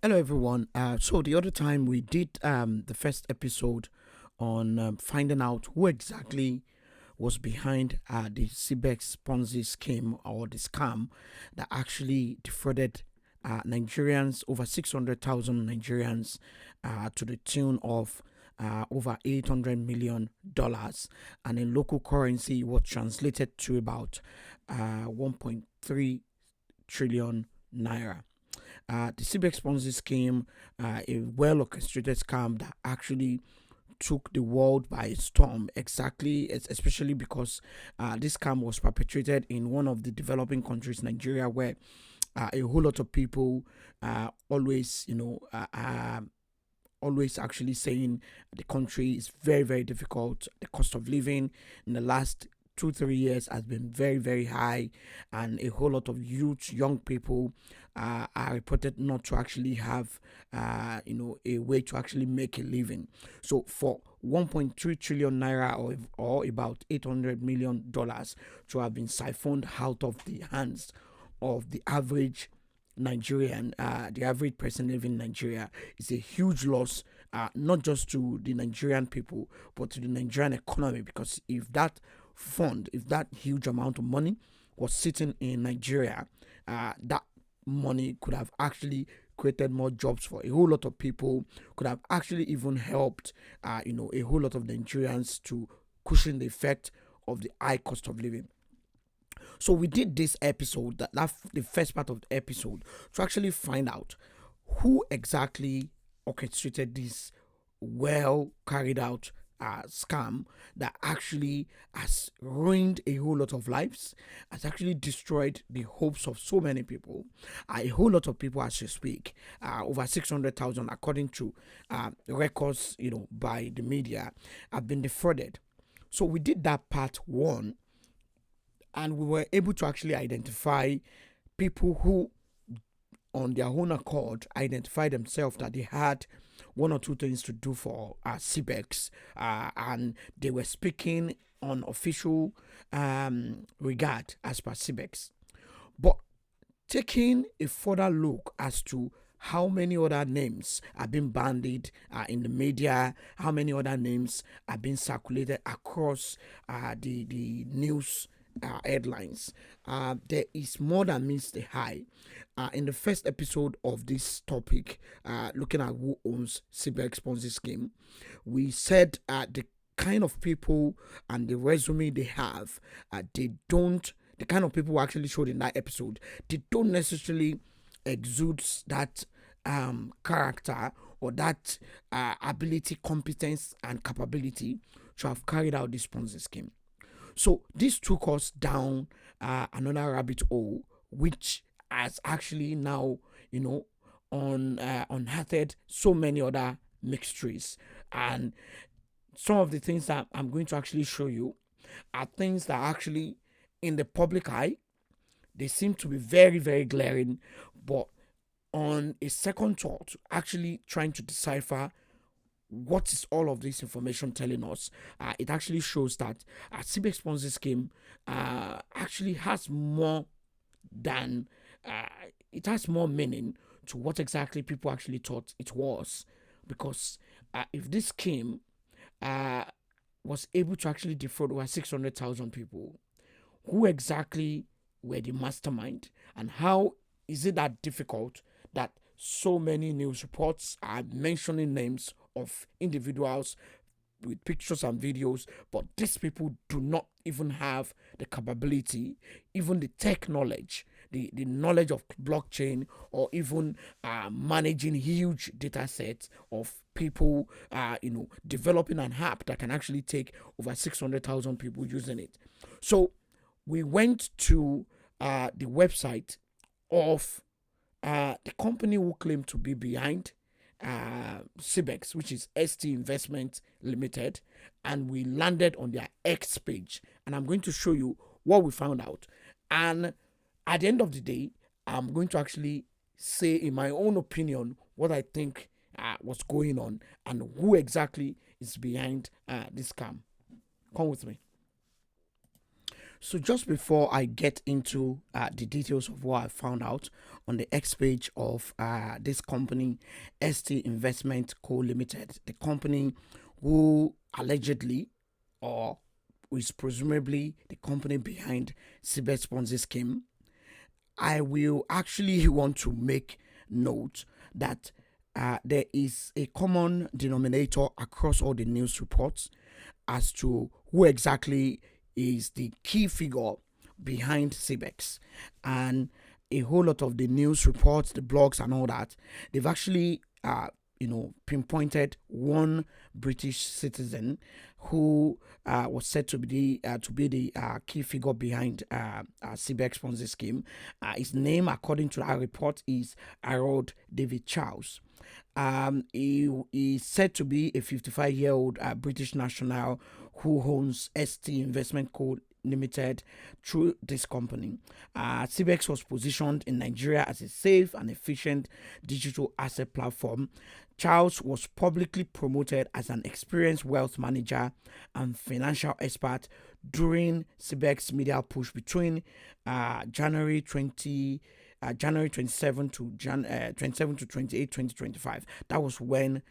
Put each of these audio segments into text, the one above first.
Hello, everyone. So the other time we did the first episode on finding out who exactly was behind the CBEX Ponzi scheme or the scam that actually defrauded Nigerians, over 600,000 Nigerians, to the tune of over $800 million, and in local currency, it was translated to about 1.3 trillion naira. The CBEX Ponzi scheme, a well orchestrated scam that actually took the world by storm, exactly, especially because this scam was perpetrated in one of the developing countries, Nigeria, where a whole lot of people always, always actually saying the country is very, very difficult. The cost of living in the last 2 3 years has been very, very high, and a whole lot of youth, young people are reported not to actually have, a way to actually make a living. So for 1.3 trillion naira, or about $800 million, to have been siphoned out of the hands of the average Nigerian, the average person living in Nigeria, is a huge loss, not just to the Nigerian people, but to the Nigerian economy. Because if that huge amount of money was sitting in Nigeria, that money could have actually created more jobs for a whole lot of people, could have actually even helped, a whole lot of Nigerians to cushion the effect of the high cost of living. So we did this episode, that the first part of the episode, to actually find out who exactly orchestrated this well carried out scam that actually has ruined a whole lot of lives, has actually destroyed the hopes of so many people. A whole lot of people, as you speak, over 600,000, according to records, by the media, have been defrauded. So we did that part one, and we were able to actually identify people who, on their own accord, identified themselves that they had one or two things to do for CBEX, and they were speaking on official regard as per CBEX. But taking a further look as to how many other names are being bandied in the media, how many other names are being circulated across the news headlines. There is more than meets the eye. In the first episode of this topic, looking at who owns CBEX Ponzi scheme, we said the kind of people and the resume they have, they don't, the kind of people who actually showed in that episode, they don't necessarily exude that character or that ability, competence, and capability to have carried out this Ponzi scheme. So this took us down another rabbit hole, which has actually now, unearthed so many other mysteries. And some of the things that I'm going to actually show you are things that actually, in the public eye, they seem to be very, very glaring, but on a second thought, actually trying to decipher what is all of this information telling us, it actually shows that CBEX Ponzi scheme actually has more than, uh, it has more meaning to what exactly people actually thought it was. Because if this scheme uh, was able to actually defraud over 600,000 people, who exactly were the mastermind, and how is it that difficult that so many news reports are mentioning names of individuals with pictures and videos, but these people do not even have the capability, even the tech knowledge, the knowledge of blockchain, or even managing huge data sets of people, developing an app that can actually take over 600,000 people using it. So we went to the website of the company who claimed to be behind CBEX, which is ST Investment Limited, and we landed on their X page. And I'm going to show you what we found out. And at the end of the day, I'm going to actually say, in my own opinion, what I think was going on and who exactly is behind this scam. Come with me. So just before I get into the details of what I found out on the X page of this company, ST Investment Co. Limited, the company who allegedly or is presumably the company behind CBEX Ponzi scheme, I will actually want to make note that there is a common denominator across all the news reports as to who exactly is the key figure behind CBEX. And a whole lot of the news reports, the blogs, and all that, they've actually pinpointed one British citizen who was said to be the key figure behind CBEX Ponzi scheme. His name, according to that report, is Harold David Charles. He is said to be a 55-year-old British national who owns ST Investment Co. Limited through this company. CBEX was positioned in Nigeria as a safe and efficient digital asset platform. Charles was publicly promoted as an experienced wealth manager and financial expert during CBEX media push between January 27 to 28, 2025. That was when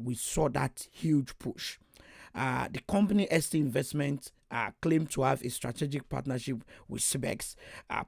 we saw that huge push. The company ST Investment claimed to have a strategic partnership with CBEX,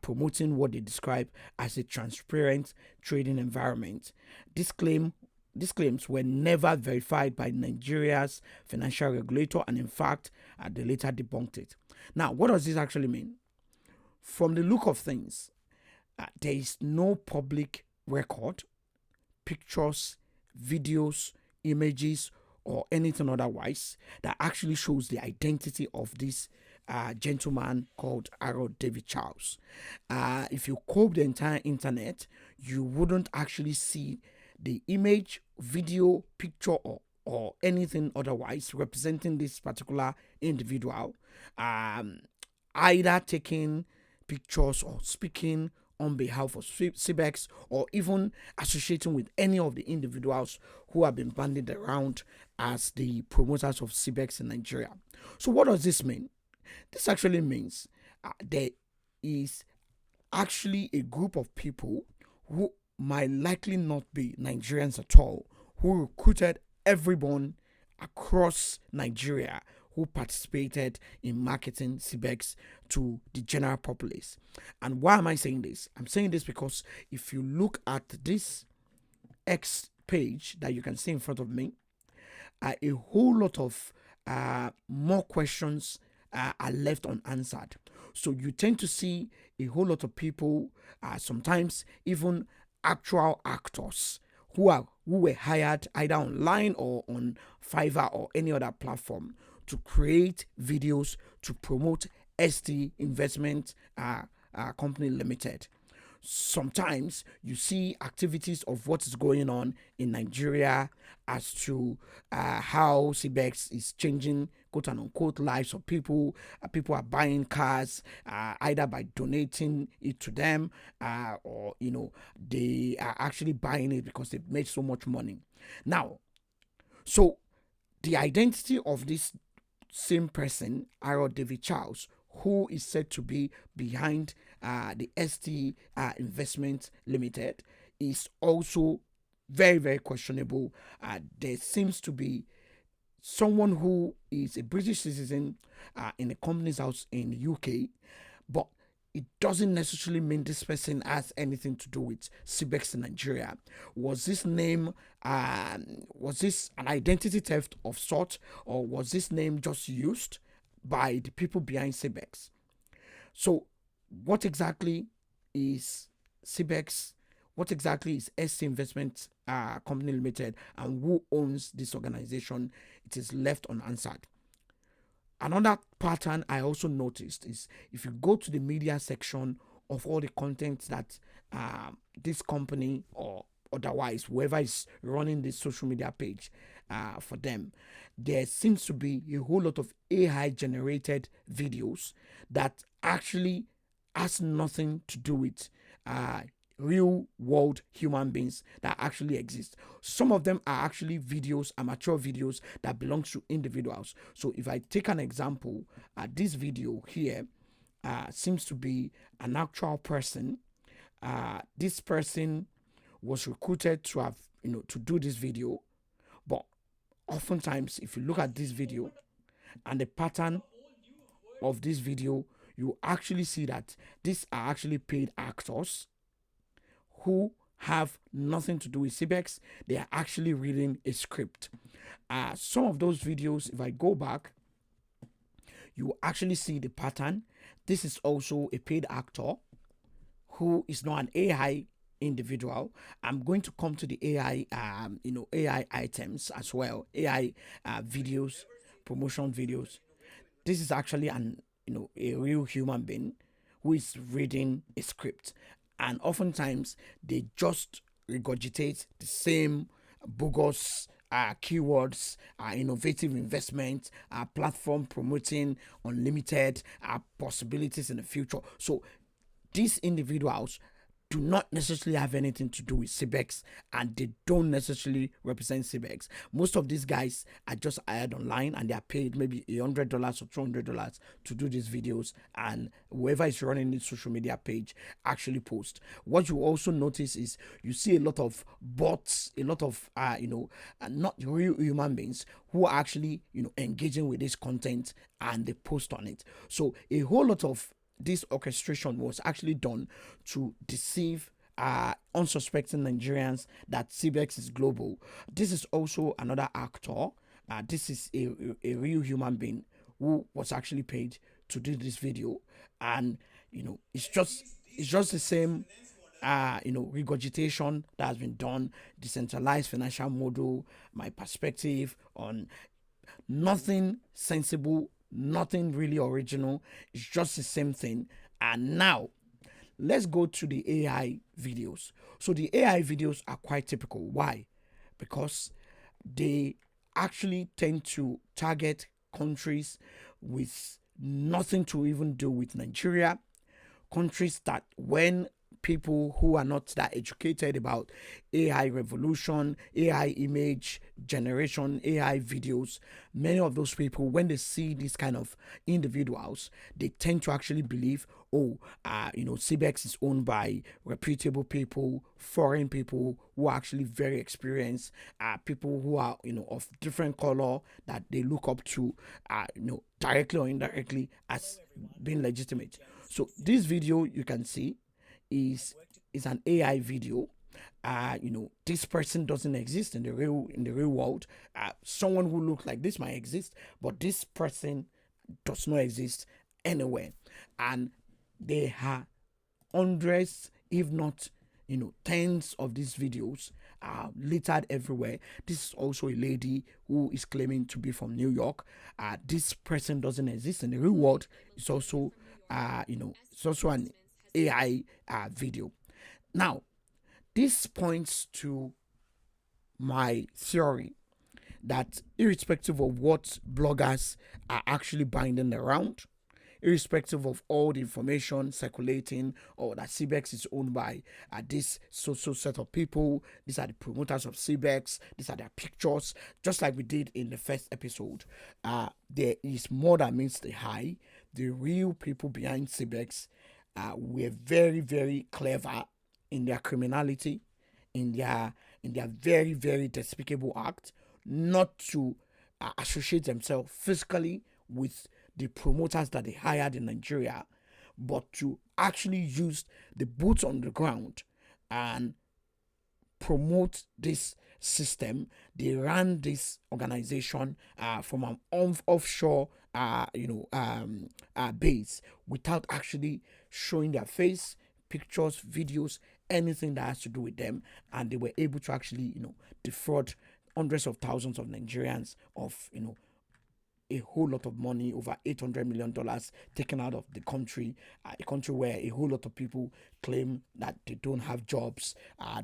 promoting what they describe as a transparent trading environment. These claims were never verified by Nigeria's financial regulator, and in fact, they later debunked it. Now, what does this actually mean? From the look of things, there is no public record, pictures, videos, images, or anything otherwise that actually shows the identity of this gentleman called Harold David Charles. If you comb the entire internet, you wouldn't actually see the image, video, picture, or anything otherwise representing this particular individual, either taking pictures or speaking on behalf of CBEX, or even associating with any of the individuals who have been bandied around as the promoters of CBEX in Nigeria. So what does this mean? This actually means there is actually a group of people who might likely not be Nigerians at all, who recruited everyone across Nigeria who participated in marketing CBEX to the general populace. And why am I saying this? I'm saying this because if you look at this X page that you can see in front of me, a whole lot of more questions are left unanswered. So you tend to see a whole lot of people, sometimes even actual actors who were hired either online or on Fiverr or any other platform to create videos to promote ST Investment Company Limited. Sometimes you see activities of what is going on in Nigeria as to how CBEX is changing quote unquote lives of people. People are buying cars either by donating it to them or they are actually buying it because they've made so much money. Now, so the identity of this same person, Harold David Charles, who is said to be behind the ST Investment Limited, is also very, very questionable. There seems to be someone who is a British citizen in a company's house in the UK, but it doesn't necessarily mean this person has anything to do with CBEX in Nigeria. Was this name, was this an identity theft of sort, or was this name just used by the people behind CBEX? So, what exactly is CBEX? What exactly is SC Investment Company Limited, and who owns this organization? It is left unanswered. Another pattern I also noticed is if you go to the media section of all the content that this company or otherwise whoever is running this social media page for them, there seems to be a whole lot of AI generated videos that actually has nothing to do with real world human beings that actually exist. Some of them are actually videos, amateur videos that belongs to individuals. So if I take an example, this video here, seems to be an actual person. This person was recruited to have, to do this video, but oftentimes, if you look at this video and the pattern of this video, you actually see that these are actually paid actors who have nothing to do with CBEX. They are actually reading a script. Some of those videos, if I go back, you actually see the pattern. This is also a paid actor who is not an AI individual. I'm going to come to the AI, AI items as well, AI videos, promotion videos. This is actually a real human being who is reading a script, and oftentimes they just regurgitate the same bogus keywords, innovative investment, platform promoting unlimited possibilities in the future. So these individuals do not necessarily have anything to do with CBEX, and they don't necessarily represent CBEX. Most of these guys are just hired online and they are paid maybe $100 or $200 to do these videos, and whoever is running the social media page actually post. What you also notice is you see a lot of bots, a lot of not real human beings who are actually engaging with this content and they post on it. So a whole lot of this orchestration was actually done to deceive unsuspecting Nigerians that CBEX is global. This is also another actor. This is a real human being who was actually paid to do this video, and it's just the same regurgitation that has been done. Decentralized financial model, my perspective on nothing sensible, nothing really original. It's just the same thing. And now let's go to the AI videos. So the AI videos are quite typical. Why? Because they actually tend to target countries with nothing to even do with Nigeria, countries that when people who are not that educated about AI revolution, AI image generation, AI videos, many of those people, when they see these kind of individuals, they tend to actually believe, CBEX is owned by reputable people, foreign people who are actually very experienced, people who are, of different color that they look up to, directly or indirectly as being legitimate. So this video you can see is an AI video. This person doesn't exist in the real world. Someone who looks like this might exist, but this person does not exist anywhere. And there are hundreds, if not tens of these videos littered everywhere. This is also a lady who is claiming to be from New York. This person doesn't exist in the real world. It's also it's also an AI video. Now, this points to my theory that irrespective of what bloggers are actually binding around, irrespective of all the information circulating or that CBEX is owned by this social set of people, these are the promoters of CBEX, these are their pictures, just like we did in the first episode. There is more that meets the eye. The real people behind CBEX were very, very clever in their criminality, in their very, very despicable act, not to associate themselves physically with the promoters that they hired in Nigeria, but to actually use the boots on the ground and promote this system. They ran this organization from an offshore base without actually showing their face, pictures, videos, anything that has to do with them, and they were able to actually defraud hundreds of thousands of Nigerians of a whole lot of money, over $800 million taken out of the country, a country where a whole lot of people claim that they don't have jobs.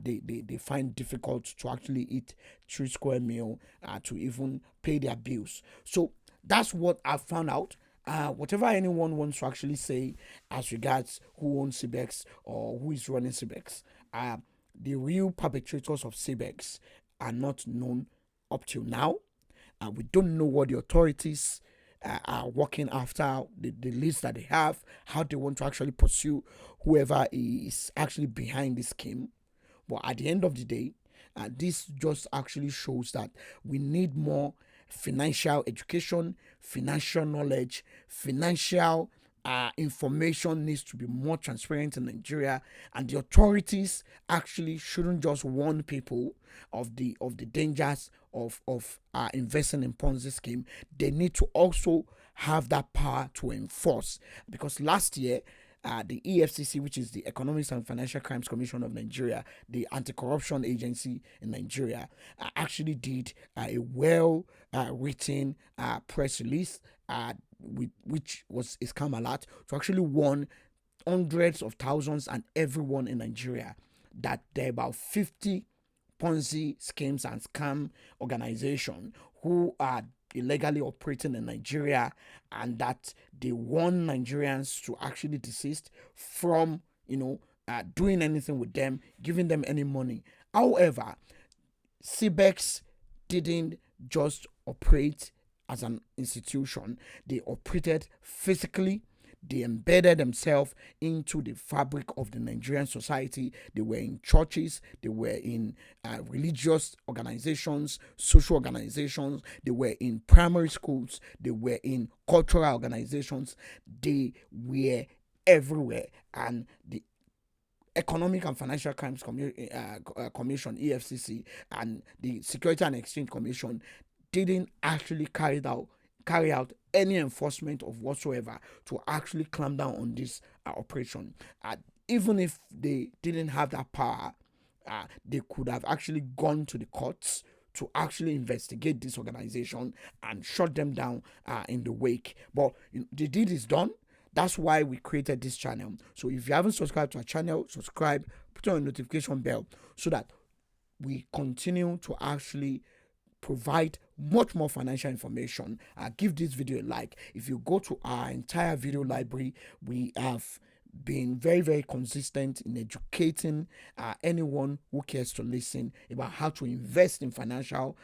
They find difficult to actually eat 3 square meal, to even pay their bills. So that's what I found out. Whatever anyone wants to actually say as regards who owns CBEX or who is running CBEX, the real perpetrators of CBEX are not known up till now. We don't know what the authorities are working after the list that they have, how they want to actually pursue whoever is actually behind this scheme. But at the end of the day, this just actually shows that we need more financial education, financial knowledge, financial information needs to be more transparent in Nigeria, and the authorities actually shouldn't just warn people of the dangers of investing in Ponzi scheme. They need to also have that power to enforce, because last year the EFCC, which is the Economics and Financial Crimes Commission of Nigeria, the anti-corruption agency in Nigeria, actually did a well written press release, which was a scam alert, to actually warn hundreds of thousands and everyone in Nigeria that there are about 50 Ponzi schemes and scam organizations who are illegally operating in Nigeria, and that they want Nigerians to actually desist from, doing anything with them, giving them any money. However, CBEX didn't just operate as an institution, they operated physically. They embedded themselves into the fabric of the Nigerian society. They were in churches, they were in religious organizations, social organizations, they were in primary schools, they were in cultural organizations, they were everywhere. And the Economic and Financial Crimes Commission, EFCC, and the Security and Exchange Commission didn't actually carry out any enforcement of whatsoever to actually clamp down on this operation. Even if they didn't have that power, they could have actually gone to the courts to actually investigate this organization and shut them down in the wake. But the deed is done. That's why we created this channel. So if you haven't subscribed to our channel, subscribe, put on a notification bell so that we continue to actually provide much more financial information. Give this video a like. If you go to our entire video library, we have been very, very consistent in educating anyone who cares to listen about how to invest in financial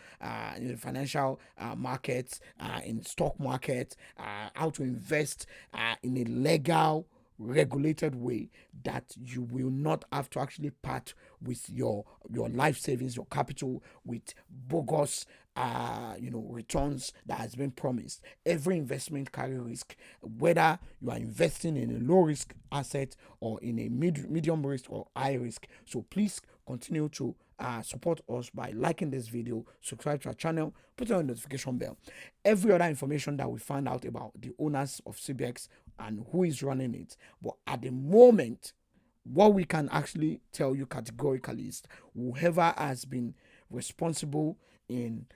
markets, in stock market, how to invest in a legal, regulated way that you will not have to actually part with your life savings, your capital, with bogus returns that has been promised. Every investment carry risk, whether you are investing in a low risk asset or in a medium risk or high risk. So please continue to support us by liking this video, subscribe to our channel, put on the notification bell. Every other information that we find out about the owners of CBEX and who is running it. But at the moment, what we can actually tell you categorically is whoever has been responsible in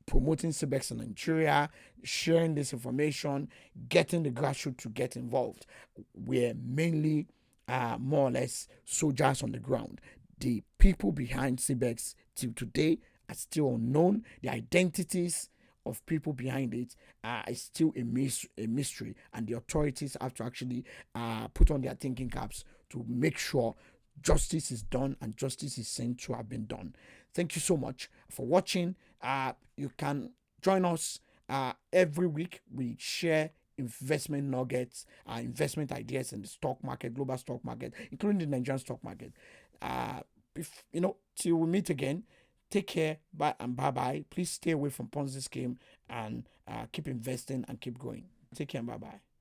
promoting CBEX in Nigeria, sharing this information, getting the grassroots to get involved, we're mainly more or less soldiers on the ground. The people behind CBEX till today are still unknown. The identities of people behind it is still a mystery, and the authorities have to actually put on their thinking caps to make sure justice is done and justice is seen to have been done. Thank you so much for watching. You can join us every week. We share investment nuggets, investment ideas in the stock market, global stock market, including the Nigerian stock market. Till we meet again, take care, bye and bye-bye. Please stay away from Ponzi scheme and keep investing and keep growing. Take care and bye-bye.